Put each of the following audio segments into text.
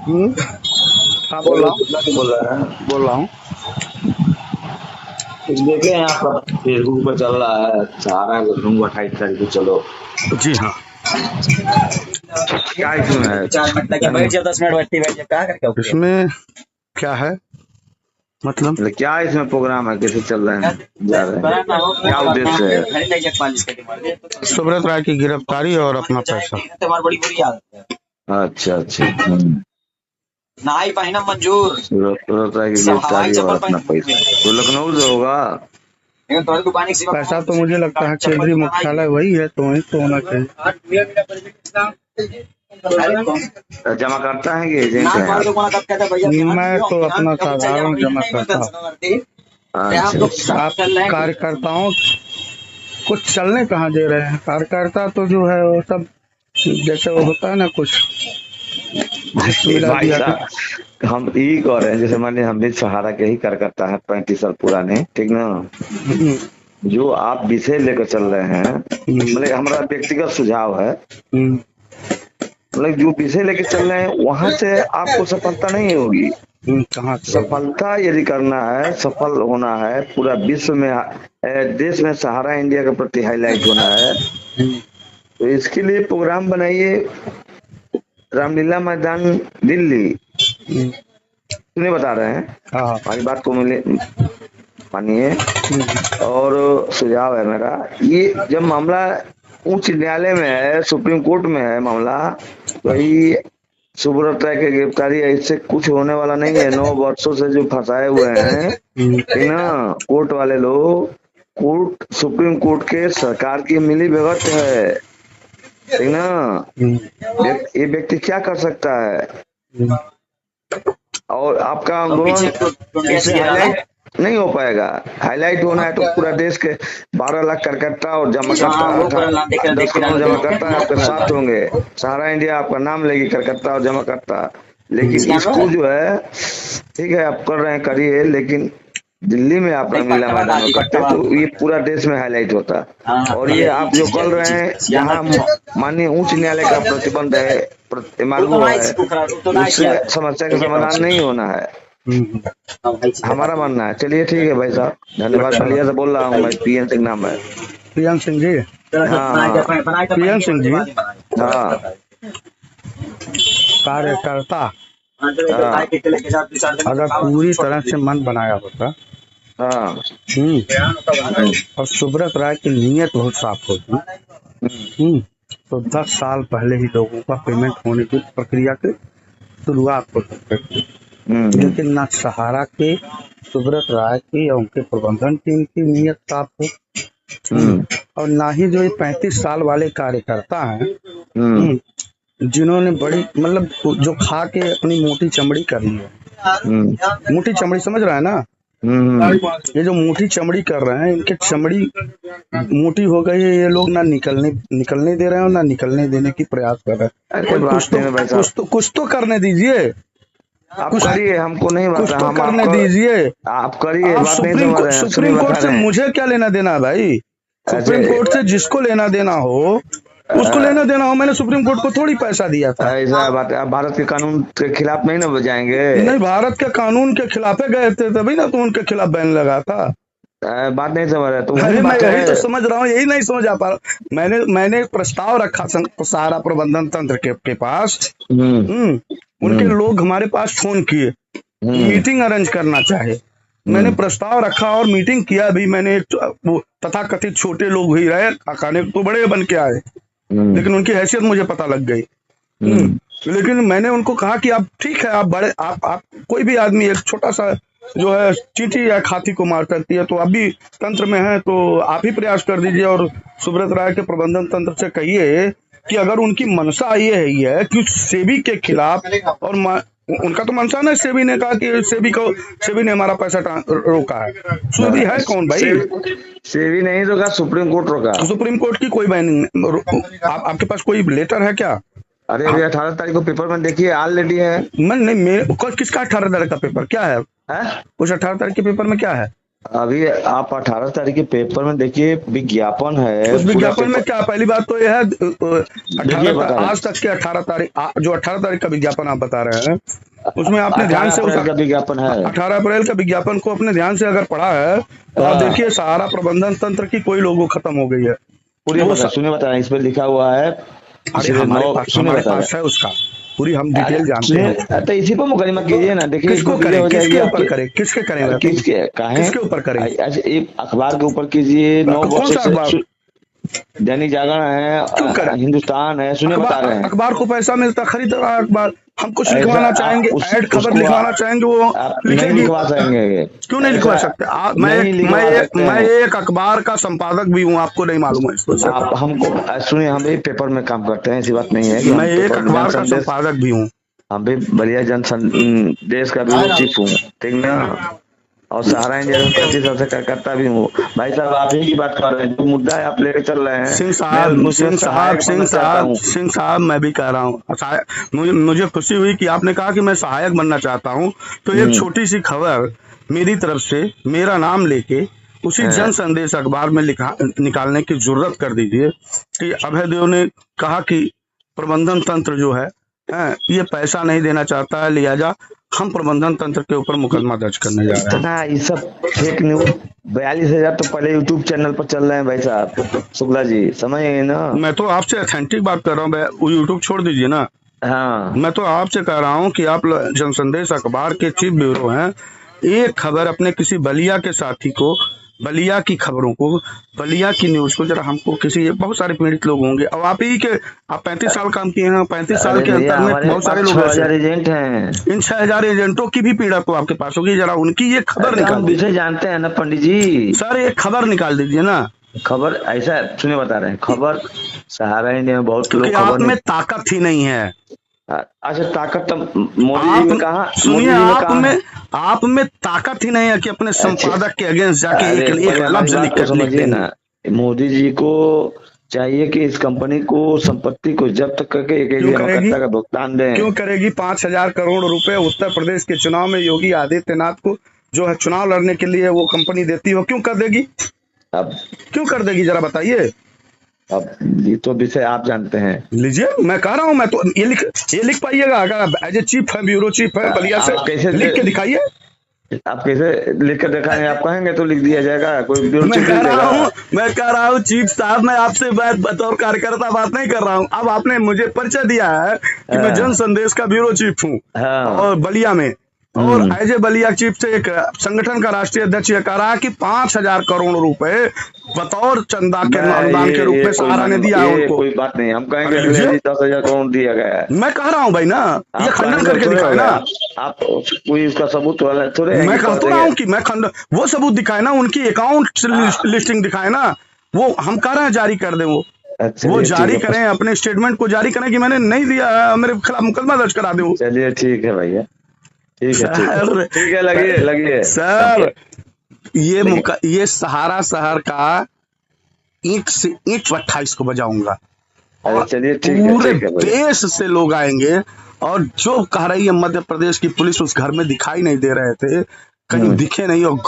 हम्म, हाँ बोल रहा हूँ। बोल रहा है। बोल रहा हूँ। देखे यहाँ पर फेसबुक पर चल रहा है, चाह रहा है लूंगा 28 तारीख को, चलो जी हाँ। क्या इसमें है? 4 मिनट लगे, बैठ जाओ, 10 मिनट बैठ जाओ, क्या करके उठे? इसमें क्या है मतलब? मतलब क्या इसमें प्रोग्राम है, कैसे चल रहे हैं, जा रहे हैं, बना हो क्या उद्देश्य है? घर ले जाके 40 के मार दे तो सुब्रत राय की गिरफ्तारी और अपना पैसा। तुम्हारी बड़ी बुरी हालत है। अच्छा अच्छा। नहाई पहना मंजूर, सूरत राय की सब हवाई गिरफ्तारी और चप्पल अपना पैसा तो लखनऊ से होगा। लेकिन तुम्हारी दुकान की सिवा पैसा तो मुझे लगता है केंद्रीय मुख्यालय वही है, तो वही तो होना चाहिए। जमा करता है कि एजेंट नाक है मार आप? दो कोना कब कहता भैया मैं तो अपना साधारण जमा करता हूँ। अच्छा आप कार्यकर्ताओं कुछ चलने कहाँ दे रहे हैं? कार्यकर्ता तो जो है वो सब जैसे वो होता है ना, कुछ मिला भाई दिया। साहब, हम यही कह रहे हैं, जैसे मान हम भी सहारा के ही कार्यकर्ता है, 35 साल पुराने, ठीक ना। जो आप विषय लेकर चल रहे हैं, मतलब हमारा व्यक्तिगत सुझाव है, मतलब जो विषय लेकर चल रहे हैं वहां से आपको सफलता नहीं होगी। कहाँ से? सफलता यदि करना है, सफल होना है, पूरा विश्व में देश में सहारा इंडिया के प्रति हाईलाइट होना है, तो इसके लिए प्रोग्राम बनाइए। रामलीला मैदान दिल्ली, नहीं बता रहे हैं, हमारी बात को मिले मानिए। और सुझाव है मेरा, ये जब मामला उच्च न्यायालय में है, सुप्रीम कोर्ट में है मामला, तो ये सुब्रत राय की गिरफ्तारी है, इससे कुछ होने वाला नहीं है। 9 वर्षों से जो फंसाए हुए हैं, ठीक ना, कोर्ट वाले लोग, कोर्ट सुप्रीम कोर्ट के सरकार की मिली भगत है, ठीक ना। ये व्यक्ति क्या कर सकता है? और आपका आंदोलन इससे हाईलाइट नहीं हो पाएगा। हाईलाइट होना है तो पूरा देश के 12 लाख कार्यकर्ता और जमा करता 10 करोड़ जमा करता आपके साथ होंगे, सहारा इंडिया आपका नाम लेगी, कार्यकर्ता और जमा करता। लेकिन इसको जो है, ठीक है आप कर रहे हैं, करिए, लेकिन दिल्ली में आप रामलीला मैदान में करते तो ये पूरा देश में हाईलाइट होता। और ये आप जो कर रहे हैं, जहाँ माननीय उच्च न्यायालय का प्रतिबंध है, एम्बार्गो है, उससे समस्या का समाधान नहीं होना है, हमारा मानना है। चलिए ठीक है भाई साहब, धन्यवाद। बलिया से बोल रहा हूँ मैं, पीएन सिंह नाम है। पीएन सिंह जी? हाँ पीएन सिंह जी, हाँ, कार्यकर्ता अगर पूरी तरह से मन बनाया होता, हाँ, और सुब्रत राय की नीयत बहुत साफ होती, तो 10 साल पहले ही लोगों का पेमेंट होने की प्रक्रिया की शुरुआत हो सकती थी। लेकिन ना सहारा के, सुब्रत राय की या उनके प्रबंधन टीम की नीयत साफ हो, और ना ही जो ये 35 साल वाले कार्यकर्ता हैं, जिन्होंने बड़ी मतलब जो खा के अपनी मोटी चमड़ी कर ली है। मोटी चमड़ी समझ रहा है ना? ये जो मोटी चमड़ी कर रहे हैं, इनके चमड़ी मोटी हो गई है, ये लोग ना निकलने दे रहे हैं और ना निकलने देने की प्रयास कर रहे हैं। कुछ तो करने दीजिए, आप करिए, हमको नहीं कुछ बता, तो हम करने दीजिए। आप करिए, आप बात नहीं समझ रहे हैं, सुप्रीम कोर्ट से मुझे क्या लेना देना है भाई? सुप्रीम कोर्ट से जिसको लेना देना हो उसको लेना देना हो। मैंने सुप्रीम कोर्ट को थोड़ी पैसा दिया था। ऐसा बात है, आप भारत के कानून के खिलाफ नहीं ना बजाएंगे? नहीं, भारत के कानून के खिलाफ गए थे तभी ना तो उनके खिलाफ बैन लगा था। बात नहीं समझ रहे तुम? अरे मैं यही तो समझ रहा हूँ, यही नहीं समझ आ पा रहा। मैंने प्रस्ताव रखा सहारा प्रबंधन तंत्र के पास। उनके लोग हमारे पास फोन किए, मीटिंग अरेंज करना चाहे। मैंने प्रस्ताव रखा और मीटिंग किया भी। मैंने वो तथाकथित छोटे लोग ही रहे, खाने तो बड़े बन के आए, लेकिन उनकी हैसियत मुझे पता लग गई। लेकिन मैंने उनको कहा कि आप ठीक है, आप बड़े, आप कोई भी आदमी एक छोटा सा जो है चींटी या खाती को मार सकती है, तो आप भी तंत्र में है तो आप ही प्रयास कर दीजिए। और सुब्रत राय के प्रबंधन तंत्र से कहिए कि अगर उनकी मंशा ये है कि सेबी के खिलाफ, और उनका तो मंशा ना, सेबी ने कहा कि सेबी ने हमारा पैसा रोका है। सेबी है कौन भाई? सेबी नहीं रोका, सुप्रीम कोर्ट रोका। सुप्रीम कोर्ट की कोई बैनिंग आपके पास कोई लेटर है क्या? अरे अभी 18 तारीख को पेपर में देखिए, ऑलरेडी है। नहीं, किसका 18 तारीख का पेपर क्या है? कुछ 18 तारीख के पेपर में क्या है? अभी आप 18 तारीख के पेपर में देखिए, विज्ञापन है। उस पूरा विज्ञापन में पेपर क्या, पहली बात तो यह है देखिए, बता रहे आज तक के 18 तारीख जो 18 तारीख का विज्ञापन आप बता रहे हैं, उसमें आपने ध्यान 18 से अप्रैल का विज्ञापन है। 18 अप्रैल का विज्ञापन को अपने ध्यान से अगर पढ़ा है तो आप हाँ। देखिए सहारा प्रबंधन तंत्र की कोई लोगो खत्म हो गई है पूरी। वो सुनिए बता रहे हैं, इस पे लिखा हुआ है। अरे हमारे पास है उसका पूरी हम डिटेल जानते हैं। तो इसी पर मुकदमा कीजिए ना। देखिए किसको करें, किसके ऊपर करें, किसके करें, किसके ऊपर करें? अखबार के ऊपर कीजिए। 9 कौन सा अखबार? दैनिक जागरण है, हिंदुस्तान है। सुनिए बता रहे हैं, अखबार को पैसा मिलता, खरीद रहा है अखबार। हम कुछ लिखवाना चाहेंगे, ऐड खबर लिखवाना चाहेंगे, वो नहीं लिखवा सकेंगे। क्यों नहीं लिखवा सकते? मैं एक अखबार का संपादक भी हूँ, आपको नहीं मालूम है इसको? आप हमको सुनिए, हम भी पेपर में काम करते हैं, ऐसी बात नहीं है कि मैं एक अखबार का संपादक भी हूँ। हम भी बलिया देश का भी चीफ हूँ, ठीक ना। और सहारा इंडिया में 35 साल से करता भी हूँ। भाई साहब, आप ही की बात कर रहे हैं, जो मुद्दा है आप लेकर चल रहे हैं। सिंह साहब मैं भी कह रहा हूँ, मुझे खुशी हुई कि आपने कहा कि मैं सहायक बनना चाहता हूँ। तो एक छोटी सी खबर मेरी तरफ से, मेरा नाम लेके उसी जन संदेश अखबार में निकालने की जरूरत कर दीजिए कि अभय देव ने कहा कि प्रबंधन तंत्र जो है ये पैसा नहीं देना चाहता है, लिहाजा हम प्रबंधन तंत्र के ऊपर मुकदमा दर्ज करने जा रहे हैं। ये सब फेक न्यूज 42,000 तो पहले यूट्यूब चैनल पर चल रहे हैं भाई साहब शुक्ला जी, समझ गए ना। मैं तो आपसे ऑथेंटिक बात कर रहा हूँ, यूट्यूब छोड़ दीजिए ना। हाँ, मैं तो आपसे कह रहा हूँ कि आप जनसंदेश अखबार के चीफ ब्यूरो हैं। एक खबर अपने किसी बलिया के साथी को, बलिया की खबरों को, बलिया की न्यूज को जरा हमको किसी, बहुत सारे पीड़ित लोग होंगे। अब आप ही के, आप 35 साल काम किए हैं, 35 साल के अंतर में बहुत सारे लोग 6,000 एजेंट हैं। इन 6,000 एजेंटों की भी पीड़ा तो आपके पास होगी, जरा उनकी ये खबर निकाल विषय जानते हैं ना पंडित जी। सर एक खबर निकाल दीजिए ना। खबर ऐसा सुनिए बता रहे हैं, खबर सहारा इंडिया में बहुत लोग, आप में ताकत ही नहीं है। अच्छा, ताकत तो मोदी जी ने कहा। सुनिए, आप में ताकत ही नहीं है कि अपने संपादक के अगेंस्ट जाके एक लफ्ज लिख ना। मोदी जी को चाहिए कि इस कंपनी को संपत्ति को जब्त करके एक का भुगतान दें। क्यों करेगी? 5,000 करोड़ रुपए उत्तर प्रदेश के चुनाव में योगी आदित्यनाथ को जो है चुनाव लड़ने के लिए वो कंपनी देती हो, क्यों कर देगी? अब क्यों कर देगी जरा बताइए। अब ये तो विषय आप जानते हैं। लीजिए, मैं कह रहा हूँ, मैं तो ये लिख पाइएगा अगर एज ए चीफ है, ब्यूरो चीफ है बलिया से, कैसे लिख के दिखाइए। आप कैसे लिख कर दिखाएंगे? आप कहेंगे तो लिख दिया जाएगा, कोई ब्यूरो मैं कह रहा हूँ चीफ साहब, मैं आपसे बतौर कार्यकर्ता बात नहीं कर रहा हूँ। अब आपने मुझे परिचय दिया है कि मैं जन संदेश का ब्यूरो चीफ हूँ और बलिया में, और एज ए बलिया चीफ से एक संगठन का राष्ट्रीय अध्यक्ष ये कह रहा है कि 5,000 करोड़ रुपए बतौर चंदा के अनुदान के रूप में सहारा ने दिया है उनको। कोई बात नहीं, हम कहेंगे 10,000 करोड़ दिया गया है। मैं कह रहा हूँ भाई ना, ये खंडन करके दिखाए ना आप, कोई उसका सबूत थोड़े। मैं कहता हूँ कि मैं वो सबूत दिखाए ना, उनकी अकाउंट लिस्टिंग दिखाए ना, वो हम कह रहे हैं जारी कर दे, वो जारी करें, अपने स्टेटमेंट को जारी करें कि मैंने नहीं दिया, मेरे खिलाफ मुकदमा दर्ज करा दो। चलिए ठीक है भैया, ठीक है, लगिए सर। ये सहारा शहर का ईंट से ईंट 28 को बजाऊंगा और चलिए पूरे देश से लोग आएंगे। और जो कह रही है मध्य प्रदेश की पुलिस उस घर में दिखाई नहीं दे रहे थे, कहीं दिखे नहीं और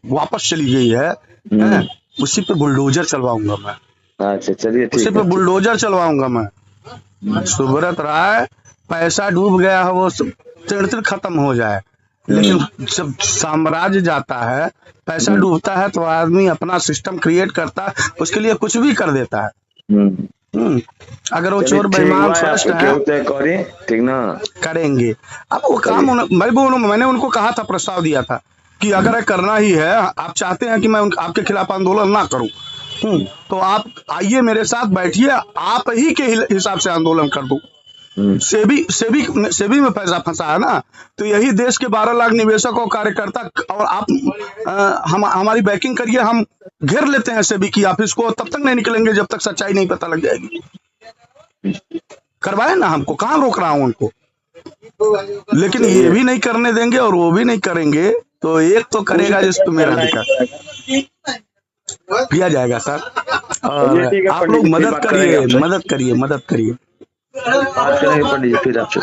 वापस चली गई है, उसी पे बुलडोजर चलवाऊंगा मैं। अच्छा चलिए, उसी पे बुलडोजर चलवाऊंगा मैं। सुब्रत राय, पैसा डूब गया है, वो तिड़ खत्म हो जाए, लेकिन जब साम्राज्य जाता है, पैसा डूबता है, तो आदमी अपना सिस्टम क्रिएट करता है, उसके लिए कुछ भी कर देता है। अगर वो चोर बेईमान फर्स्ट है, ठीक ना, करेंगे। अब वो काम मैंने उनको कहा था, प्रस्ताव दिया था कि अगर करना ही है, आप चाहते हैं कि मैं आपके खिलाफ आंदोलन ना करूं, तो आप आइए मेरे साथ बैठिए, आप ही के हिसाब से आंदोलन कर दूं। सेबी में पैसा फंसा है ना, तो यही देश के 12 लाख निवेशक और कार्यकर्ता, और आप हमारी बैकिंग करिए, हम घेर लेते हैं सेबी की ऑफिस को, तब तक नहीं निकलेंगे जब तक सच्चाई नहीं पता लग जाएगी। करवाए ना, हमको कहाँ रोक रहा हूँ उनको, लेकिन ये भी नहीं करने देंगे और वो भी नहीं करेंगे, तो एक तो करेगा जिस पे मेरा अधिकार किया जाएगा सर। और आप लोग मदद करिए। बात करेंगे पंडित जी फिर आपसे।